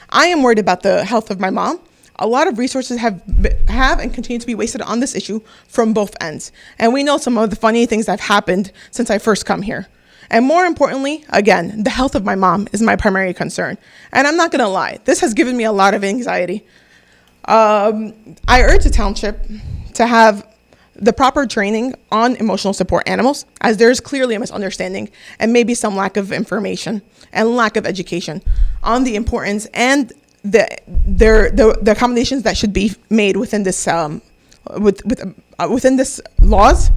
I am worried about the health of my mom. A lot of resources have and continue to be wasted on this issue from both ends. And we know some of the funny things that have happened since I first come here. And more importantly, again, the health of my mom is my primary concern. And I'm not gonna lie, this has given me a lot of anxiety. I urge the township to have the proper training on emotional support animals, as there is clearly a misunderstanding and maybe some lack of information and lack of education on the importance and the accommodations that should be made within this within this laws.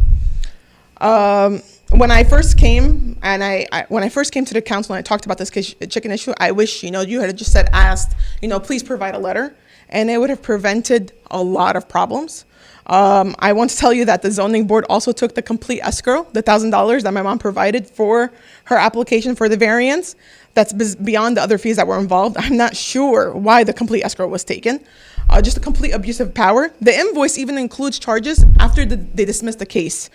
When I first came when I first came to the council and I talked about this chicken issue, I wish you had just asked please provide a letter, and it would have prevented a lot of problems. I want to tell you that the zoning board also took the complete escrow, the $1,000 that my mom provided for her application for the variance. That's beyond the other fees that were involved. I'm not sure why the complete escrow was taken. Just a complete abuse of power. The invoice even includes charges after they dismissed the case.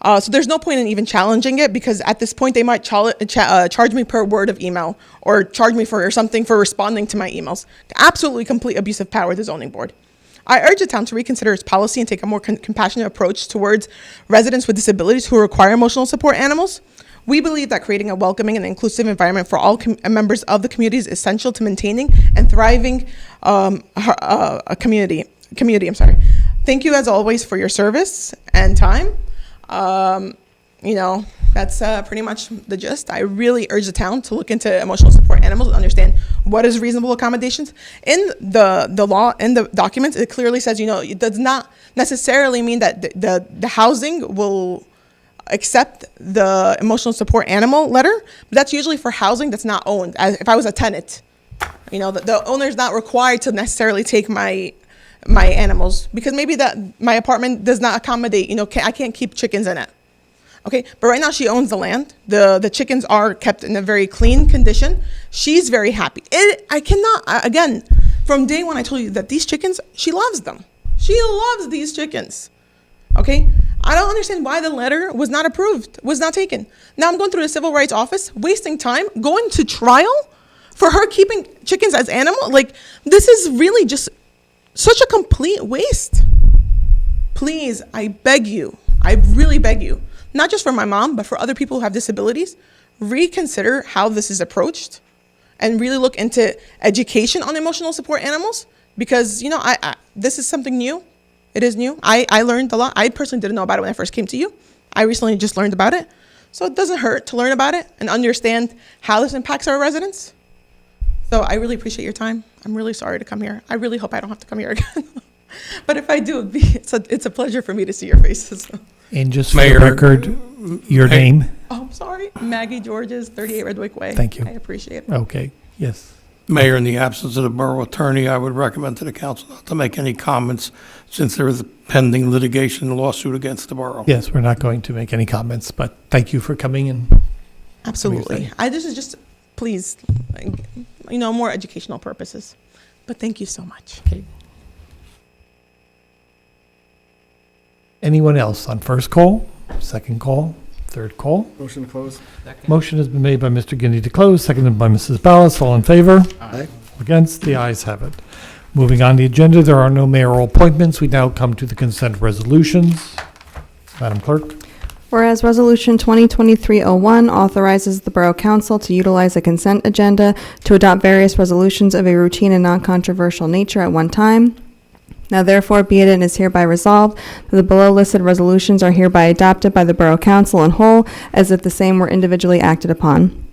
So there's no point in even challenging it, because at this point they might charge me per word of email or charge me for something for responding to my emails. Absolutely complete abuse of power, the zoning board. I urge the town to reconsider its policy and take a more compassionate approach towards residents with disabilities who require emotional support animals. We believe that creating a welcoming and inclusive environment for all members of the community is essential to maintaining and thriving a community. Thank you as always for your service and time. That's pretty much the gist. I really urge the town to look into emotional support animals and understand what is reasonable accommodations. In the law, in the documents, it clearly says, it does not necessarily mean that the housing will accept the emotional support animal letter, but that's usually for housing that's not owned. If I was a tenant, the owner's not required to necessarily take my animals, because maybe my apartment does not accommodate, I can't keep chickens in it. Okay, but right now she owns the land. The chickens are kept in a very clean condition. She's very happy. I cannot, again, from day one I told you that these chickens, she loves them. She loves these chickens. Okay, I don't understand why the letter was not approved, was not taken. Now I'm going through the civil rights office, wasting time, going to trial for her keeping chickens as animals. Like, this is really just such a complete waste. Please, I beg you, I really beg you, not just for my mom, but for other people who have disabilities, reconsider how this is approached and really look into education on emotional support animals, because, you know, I this is something new. It is new. I learned a lot. I personally didn't know about it when I first came to you. I recently just learned about it. So it doesn't hurt to learn about it and understand how this impacts our residents. So I really appreciate your time. I'm really sorry to come here. I really hope I don't have to come here again. But if I do, it's a pleasure for me to see your faces. And just for Mayor, the record, your name? Oh, I'm sorry. Maggie Georges, 38 Redwick Way. Thank you. I appreciate it. Okay, yes. Mayor, in the absence of the borough attorney, I would recommend to the council not to make any comments since there is a pending litigation lawsuit against the borough. Yes, we're not going to make any comments, but thank you for coming in. Absolutely. This is just, please, you know, more educational purposes. But thank you so much. Okay. Anyone else on first call, second call, third call? Motion to close. Motion has been made by Mr. Gindi to close, seconded by Mrs. Ballas. All in favor? Aye. Against? The ayes have it. Moving on the agenda, there are no mayoral appointments. We now come to the consent resolutions. Madam Clerk? Whereas Resolution 2023-01 authorizes the Borough Council to utilize a consent agenda to adopt various resolutions of a routine and non-controversial nature at one time. Now therefore be it and is hereby resolved that the below listed resolutions are hereby adopted by the Borough Council in whole as if the same were individually acted upon.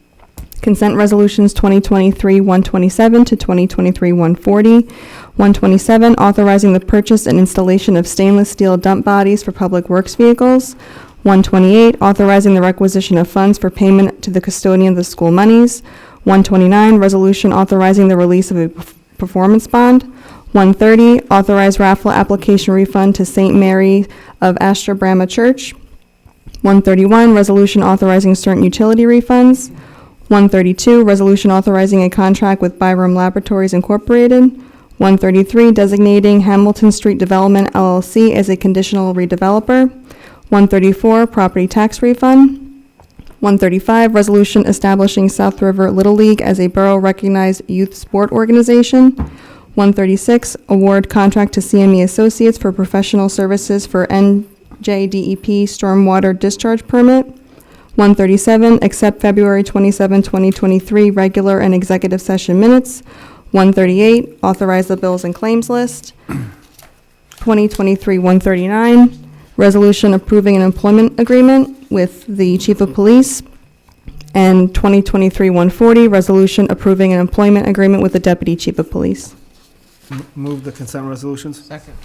Consent Resolutions 2023-127 to 2023-140. 127, authorizing the purchase and installation of stainless steel dump bodies for public works vehicles. 128, authorizing the requisition of funds for payment to the custodian of the school monies. 129, resolution authorizing the release of a performance bond. 130, authorized raffle application refund to St. Mary of Astra Brahma Church. 131, resolution authorizing certain utility refunds. 132, resolution authorizing a contract with Byram Laboratories Incorporated. 133, designating Hamilton Street Development LLC as a conditional redeveloper. 134, property tax refund. 135, resolution establishing South River Little League as a borough-recognized youth sport organization. 136, award contract to CME Associates for professional services for NJDEP stormwater discharge permit. 137, accept February 27, 2023 regular and executive session minutes. 138, authorize the bills and claims list. 2023-139, resolution approving an employment agreement with the chief of police. And 2023-140, resolution approving an employment agreement with the deputy chief of police. Move the consent resolutions. Second.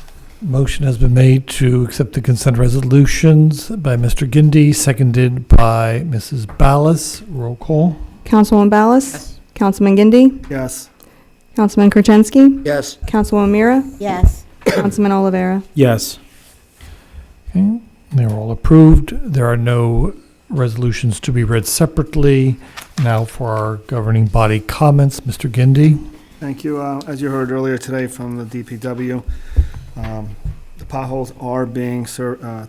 Motion has been made to accept the consent resolutions by Mr. Gindi, seconded by Mrs. Ballas. Roll call. Councilwoman Ballas? Yes. Councilman Gindi? Yes. Councilman Kurczynski? Yes. Councilwoman Mira? Yes. Councilman Olivera? Yes. Okay, they're all approved. There are no resolutions to be read separately. Now for our governing body comments, Mr. Gindi. Thank you. As you heard earlier today from the DPW, the potholes are being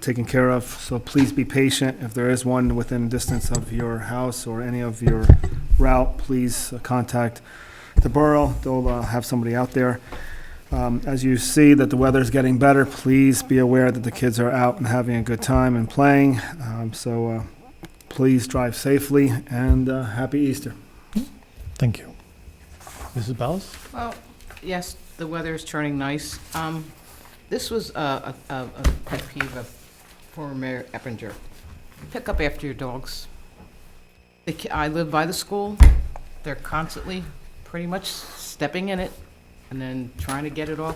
taken care of, so please be patient. If there is one within distance of your house or any of your route, please contact the borough. They'll have somebody out there. As you see that the weather is getting better, please be aware that the kids are out and having a good time and playing. So please drive safely and happy Easter. Thank you. Mrs. Ballas? Well, yes, the weather is turning nice. This was a pet peeve of former Mayor Eppinger. Pick up after your dogs. I live by the school. They're constantly pretty much stepping in it and then trying to get it off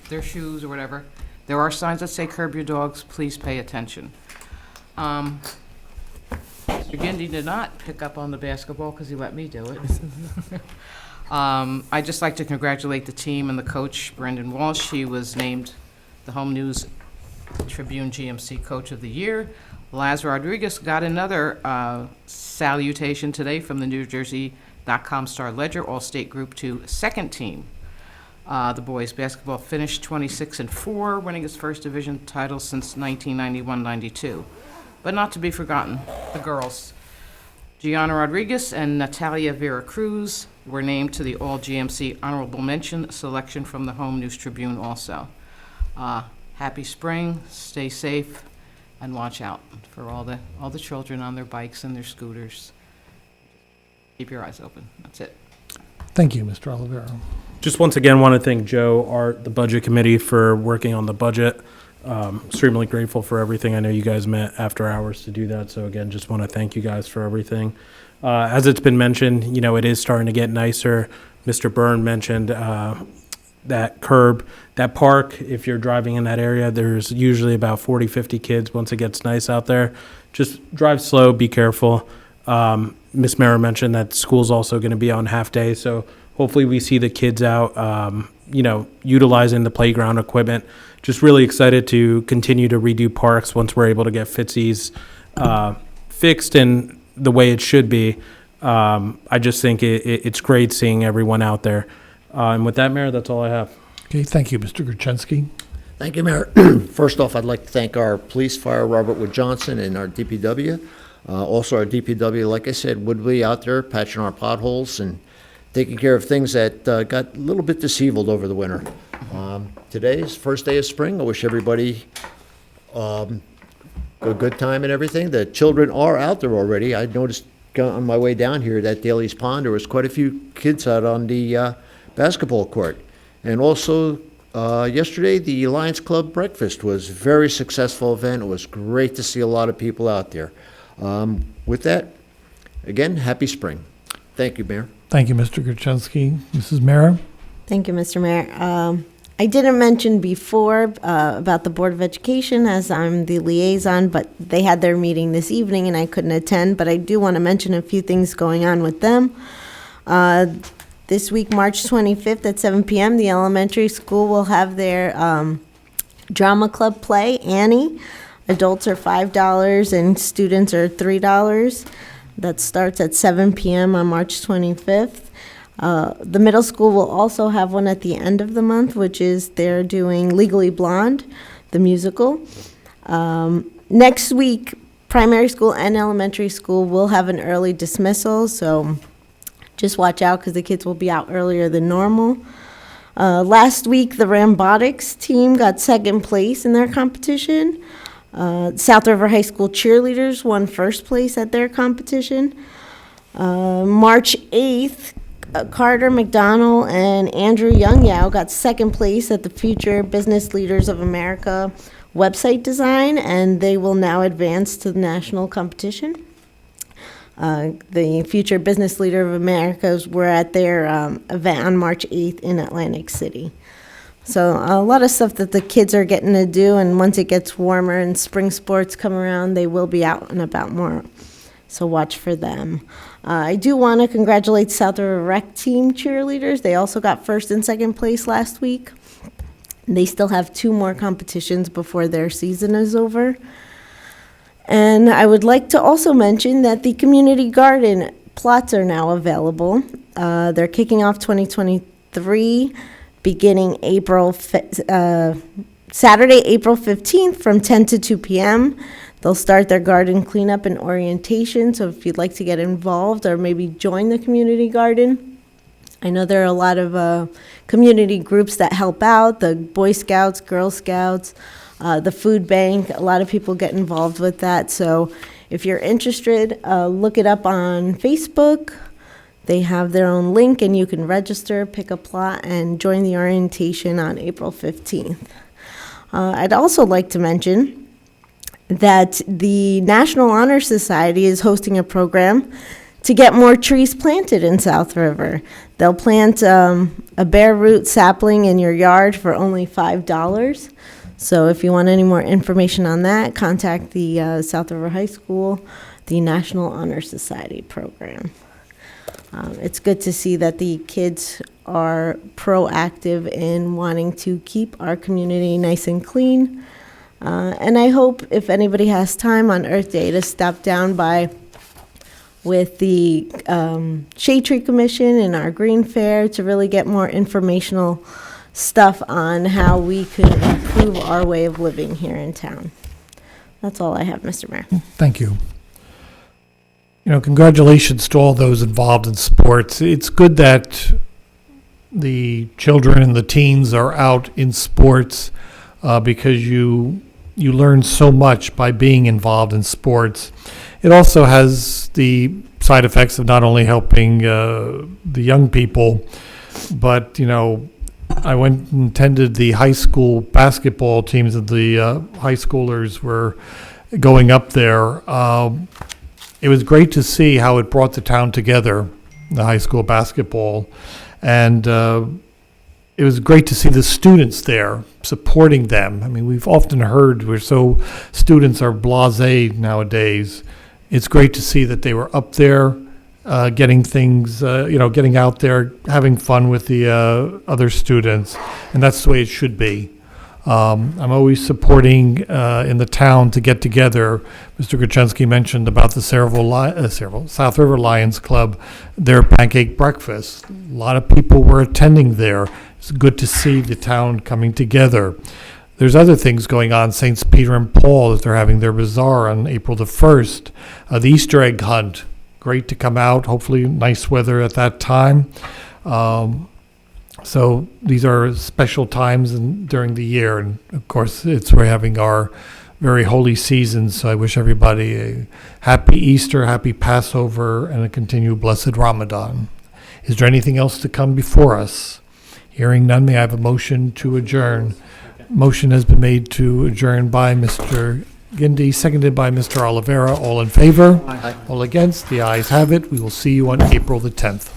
their shoes or whatever. There are signs that say curb your dogs, please pay attention. Mr. Gindi did not pick up on the basketball because he let me do it. I'd just like to congratulate the team and the coach, Brendan Walsh. He was named the Home News Tribune GMC Coach of the Year. Laz Rodriguez got another salutation today from the New Jersey.com Star Ledger All-State Group 2 second team. The boys basketball finished 26-4, winning its first division title since 1991-92. But not to be forgotten, the girls. Gianna Rodriguez and Natalia Vera Cruz were named to the All-GMC Honorable Mention selection from the Home News Tribune also. Happy spring, stay safe, and watch out for all the children on their bikes and their scooters. Keep your eyes open. That's it. Thank you, Mr. Olivero. Just once again, want to thank Joe, the budget committee, for working on the budget. Extremely grateful for everything. I know you guys met after hours to do that. So again, just want to thank you guys for everything. As it's been mentioned, it is starting to get nicer. Mr. Byrne mentioned that curb, that park. If you're driving in that area, there's usually about 40, 50 kids once it gets nice out there. Just drive slow, be careful. Ms. Mara mentioned that school's also going to be on half day. So hopefully we see the kids out, utilizing the playground equipment. Just really excited to continue to redo parks once we're able to get Fitzy's fixed in the way it should be. I just think it's great seeing everyone out there. And with that, Mayor, that's all I have. Okay, thank you, Mr. Gurczynski. Thank you, Mayor. First off, I'd like to thank our police, fire, Robert Wood Johnson, and our DPW. Also, our DPW, like I said, would be out there patching our potholes and taking care of things that got a little bit disabled over the winter. Today is first day of spring. I wish everybody a good time and everything. The children are out there already. I noticed on my way down here at Daly's Pond, there was quite a few kids out on the basketball court. And also, yesterday, the Lions Club breakfast was a very successful event. It was great to see a lot of people out there. With that, again, happy spring. Thank you, Mayor. Thank you, Mr. Gurczynski. Mrs. Mara? Thank you, Mr. Mayor. I didn't mention before about the Board of Education, as I'm the liaison, but they had their meeting this evening and I couldn't attend, but I do want to mention a few things going on with them. This week, March 25th at 7 p.m., the elementary school will have their drama club play, Annie. Adults are $5 and students are $3. That starts at 7 p.m. on March 25th. The middle school will also have one at the end of the month, which is they're doing Legally Blonde, the musical. Next week, primary school and elementary school will have an early dismissal, so just watch out because the kids will be out earlier than normal. Last week, the Rambotics team got second place in their competition. South River High School cheerleaders won first place at their competition. March 8th, Carter McDonald and Andrew Youngyao got second place at the Future Business Leaders of America website design, and they will now advance to the national competition. The Future Business Leader of Americas were at their event on March 8th in Atlantic City. So a lot of stuff that the kids are getting to do, and once it gets warmer and spring sports come around, they will be out and about more. So watch for them. I do want to congratulate South River Rec Team cheerleaders. They also got first and second place last week. They still have 2 more competitions before their season is over. And I would like to also mention that the community garden plots are now available. They're kicking off 2023, beginning Saturday, April 15th from 10 to 2 p.m. They'll start their garden cleanup and orientation, so if you'd like to get involved or maybe join the community garden. I know there are a lot of community groups that help out, the Boy Scouts, Girl Scouts, the food bank. A lot of people get involved with that, so if you're interested, look it up on Facebook. They have their own link, and you can register, pick a plot, and join the orientation on April 15th. I'd also like to mention that the National Honor Society is hosting a program to get more trees planted in South River. They'll plant a bare root sapling in your yard for only $5. So if you want any more information on that, contact the South River High School, the National Honor Society program. It's good to see that the kids are proactive in wanting to keep our community nice and clean. And I hope if anybody has time on Earth Day to stop down by with the Shade Tree Commission and our Green Fair to really get more informational stuff on how we could improve our way of living here in town. That's all I have, Mr. Mayor. Thank you. Congratulations to all those involved in sports. It's good that the children and the teens are out in sports because you you learn so much by being involved in sports. It also has the side effects of not only helping the young people, but, you know, I went and attended the high school basketball teams of the high schoolers were going up there. It was great to see how it brought the town together, the high school basketball. And it was great to see the students there supporting them. I mean, we've often heard students are blasé nowadays. It's great to see that they were up there, getting things, getting out there, having fun with the other students, and that's the way it should be. I'm always supporting in the town to get together. Mr. Kuczynski mentioned about the South River Lions Club, their pancake breakfast. A lot of people were attending there. It's good to see the town coming together. There's other things going on. Saints Peter and Paul, that they're having their bazaar on April the 1st. The Easter egg hunt, great to come out. Hopefully nice weather at that time. So these are special times during the year. And of course, we're having our very holy season. So I wish everybody a happy Easter, happy Passover, and a continued blessed Ramadan. Is there anything else to come before us? Hearing none, may I have a motion to adjourn? Motion has been made to adjourn by Mr. Gindi, seconded by Mr. Oliveira. All in favor? Aye. All against? The ayes have it. We will see you on April the 10th.